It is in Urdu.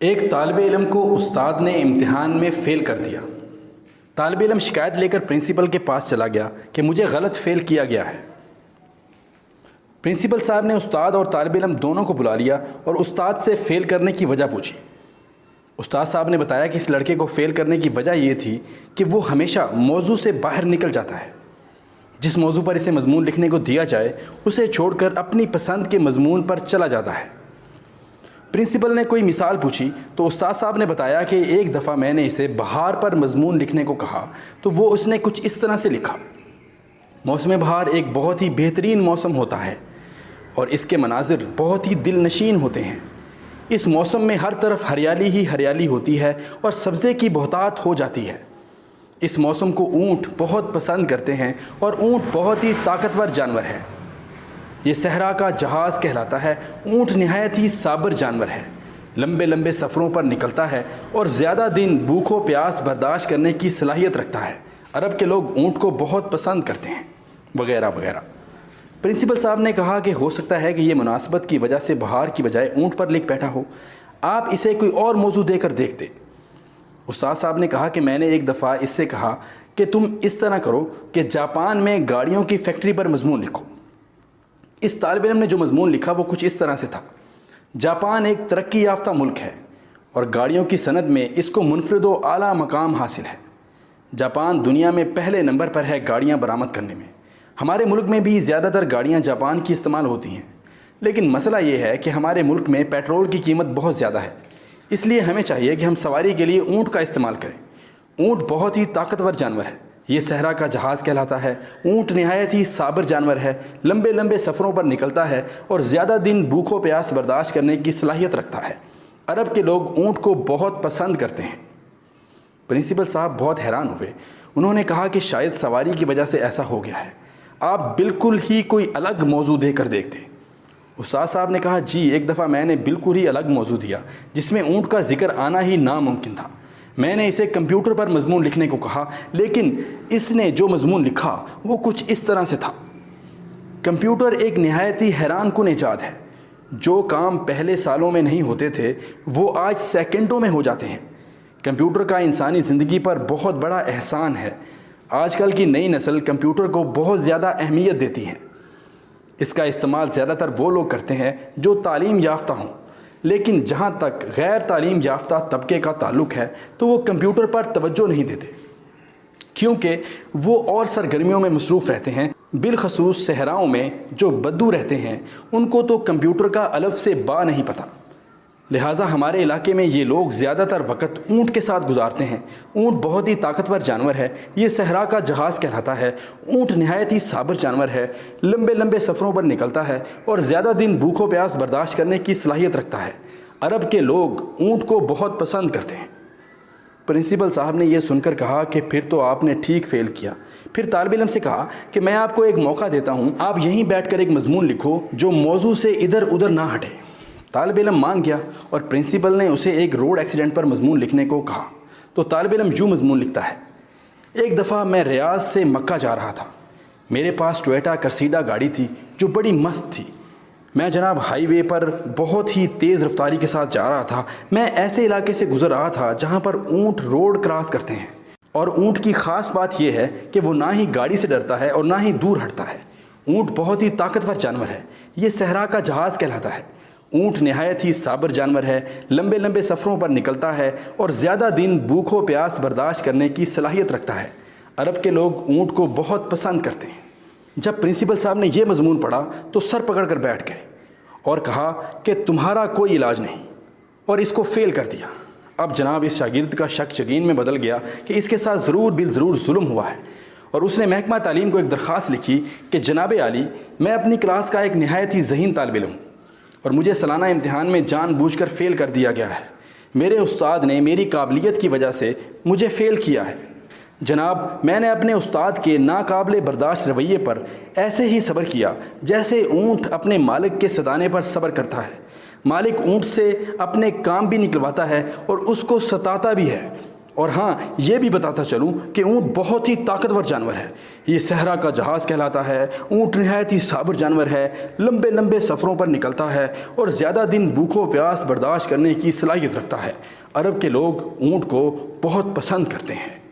ایک طالب علم کو استاد نے امتحان میں فیل کر دیا۔ طالب علم شکایت لے کر پرنسپل کے پاس چلا گیا کہ مجھے غلط فیل کیا گیا ہے۔ پرنسپل صاحب نے استاد اور طالب علم دونوں کو بلا لیا اور استاد سے فیل کرنے کی وجہ پوچھی۔ استاد صاحب نے بتایا کہ اس لڑکے کو فیل کرنے کی وجہ یہ تھی کہ وہ ہمیشہ موضوع سے باہر نکل جاتا ہے۔ جس موضوع پر اسے مضمون لکھنے کو دیا جائے اسے چھوڑ کر اپنی پسند کے مضمون پر چلا جاتا ہے۔ پرنسپل نے کوئی مثال پوچھی تو استاد صاحب نے بتایا کہ ایک دفعہ میں نے اسے بہار پر مضمون لکھنے کو کہا تو وہ اس نے کچھ اس طرح سے لکھا: موسم بہار ایک بہت ہی بہترین موسم ہوتا ہے اور اس کے مناظر بہت ہی دل نشین ہوتے ہیں۔ اس موسم میں ہر طرف ہریالی ہی ہریالی ہوتی ہے اور سبزے کی بہتات ہو جاتی ہے۔ اس موسم کو اونٹ بہت پسند کرتے ہیں اور اونٹ بہت ہی طاقتور جانور ہے۔ یہ صحرا کا جہاز کہلاتا ہے۔ اونٹ نہایت ہی صابر جانور ہے، لمبے لمبے سفروں پر نکلتا ہے اور زیادہ دن بھوک و پیاس برداشت کرنے کی صلاحیت رکھتا ہے۔ عرب کے لوگ اونٹ کو بہت پسند کرتے ہیں، وغیرہ وغیرہ۔ پرنسپل صاحب نے کہا کہ ہو سکتا ہے کہ یہ مناسبت کی وجہ سے بہار کی بجائے اونٹ پر لکھ بیٹھا ہو، آپ اسے کوئی اور موضوع دے کر دیکھتے۔ استاد صاحب نے کہا کہ میں نے ایک دفعہ اس سے کہا کہ تم اس طرح کرو کہ جاپان میں گاڑیوں کی فیکٹری پر مضمون لکھو۔ اس طالب علم نے جو مضمون لکھا وہ کچھ اس طرح سے تھا: جاپان ایک ترقی یافتہ ملک ہے اور گاڑیوں کی صنعت میں اس کو منفرد و اعلیٰ مقام حاصل ہے۔ جاپان دنیا میں پہلے نمبر پر ہے گاڑیاں برآمد کرنے میں۔ ہمارے ملک میں بھی زیادہ تر گاڑیاں جاپان کی استعمال ہوتی ہیں، لیکن مسئلہ یہ ہے کہ ہمارے ملک میں پیٹرول کی قیمت بہت زیادہ ہے، اس لیے ہمیں چاہیے کہ ہم سواری کے لیے اونٹ کا استعمال کریں۔ اونٹ بہت ہی طاقتور جانور ہے، یہ صحرا کا جہاز کہلاتا ہے۔ اونٹ نہایت ہی صابر جانور ہے، لمبے لمبے سفروں پر نکلتا ہے اور زیادہ دن بھوک و پیاس برداشت کرنے کی صلاحیت رکھتا ہے۔ عرب کے لوگ اونٹ کو بہت پسند کرتے ہیں۔ پرنسپل صاحب بہت حیران ہوئے۔ انہوں نے کہا کہ شاید سواری کی وجہ سے ایسا ہو گیا ہے، آپ بالکل ہی کوئی الگ موضوع دے کر دیکھتے۔ استاد صاحب نے کہا جی، ایک دفعہ میں نے بالکل ہی الگ موضوع دیا جس میں اونٹ کا ذکر آنا ہی ناممکن تھا۔ میں نے اسے کمپیوٹر پر مضمون لکھنے کو کہا، لیکن اس نے جو مضمون لکھا وہ کچھ اس طرح سے تھا: کمپیوٹر ایک نہایت ہی حیران کن ایجاد ہے۔ جو کام پہلے سالوں میں نہیں ہوتے تھے وہ آج سیکنڈوں میں ہو جاتے ہیں۔ کمپیوٹر کا انسانی زندگی پر بہت بڑا احسان ہے۔ آج کل کی نئی نسل کمپیوٹر کو بہت زیادہ اہمیت دیتی ہے۔ اس کا استعمال زیادہ تر وہ لوگ کرتے ہیں جو تعلیم یافتہ ہوں، لیکن جہاں تک غیر تعلیم یافتہ طبقے کا تعلق ہے تو وہ کمپیوٹر پر توجہ نہیں دیتے، کیونکہ وہ اور سرگرمیوں میں مصروف رہتے ہیں۔ بالخصوص صحراؤں میں جو بدو رہتے ہیں ان کو تو کمپیوٹر کا الف سے با نہیں پتہ۔ لہٰذا ہمارے علاقے میں یہ لوگ زیادہ تر وقت اونٹ کے ساتھ گزارتے ہیں۔ اونٹ بہت ہی طاقتور جانور ہے، یہ صحرا کا جہاز کہلاتا ہے۔ اونٹ نہایت ہی صابر جانور ہے، لمبے لمبے سفروں پر نکلتا ہے اور زیادہ دن بھوک و پیاس برداشت کرنے کی صلاحیت رکھتا ہے۔ عرب کے لوگ اونٹ کو بہت پسند کرتے ہیں۔ پرنسپل صاحب نے یہ سن کر کہا کہ پھر تو آپ نے ٹھیک فیل کیا۔ پھر طالب علم سے کہا کہ میں آپ کو ایک موقع دیتا ہوں، آپ یہیں بیٹھ کر ایک مضمون لکھو جو موضوع سے ادھر ادھر نہ ہٹے۔ طالب علم مان گیا اور پرنسپل نے اسے ایک روڈ ایکسیڈنٹ پر مضمون لکھنے کو کہا تو طالب علم یوں مضمون لکھتا ہے: ایک دفعہ میں ریاض سے مکہ جا رہا تھا۔ میرے پاس ٹویوٹا کرسیڈا گاڑی تھی جو بڑی مست تھی۔ میں جناب ہائی وے پر بہت ہی تیز رفتاری کے ساتھ جا رہا تھا۔ میں ایسے علاقے سے گزر رہا تھا جہاں پر اونٹ روڈ کراس کرتے ہیں، اور اونٹ کی خاص بات یہ ہے کہ وہ نہ ہی گاڑی سے ڈرتا ہے اور نہ ہی دور ہٹتا ہے۔ اونٹ بہت ہی طاقتور جانور ہے، یہ صحرا کا جہاز کہلاتا ہے۔ اونٹ نہایت ہی صابر جانور ہے، لمبے لمبے سفروں پر نکلتا ہے اور زیادہ دن بھوک و پیاس برداشت کرنے کی صلاحیت رکھتا ہے۔ عرب کے لوگ اونٹ کو بہت پسند کرتے ہیں۔ جب پرنسپل صاحب نے یہ مضمون پڑھا تو سر پکڑ کر بیٹھ گئے اور کہا کہ تمہارا کوئی علاج نہیں، اور اس کو فیل کر دیا۔ اب جناب اس شاگرد کا شک یقین میں بدل گیا کہ اس کے ساتھ ضرور بالضرور ظلم ہوا ہے، اور اس نے محکمہ تعلیم کو ایک درخواست لکھی کہ جناب عالی، میں اپنی کلاس کا ایک نہایت ہی ذہین طالب علم ہوں اور مجھے سالانہ امتحان میں جان بوجھ کر فیل کر دیا گیا ہے۔ میرے استاد نے میری قابلیت کی وجہ سے مجھے فیل کیا ہے۔ جناب، میں نے اپنے استاد کے ناقابل برداشت رویے پر ایسے ہی صبر کیا جیسے اونٹ اپنے مالک کے ستانے پر صبر کرتا ہے۔ مالک اونٹ سے اپنے کام بھی نکلواتا ہے اور اس کو ستاتا بھی ہے۔ اور ہاں یہ بھی بتاتا چلوں کہ اونٹ بہت ہی طاقتور جانور ہے، یہ صحرا کا جہاز کہلاتا ہے۔ اونٹ نہایت ہی صابر جانور ہے، لمبے لمبے سفروں پر نکلتا ہے اور زیادہ دن بھوک و پیاس برداشت کرنے کی صلاحیت رکھتا ہے۔ عرب کے لوگ اونٹ کو بہت پسند کرتے ہیں۔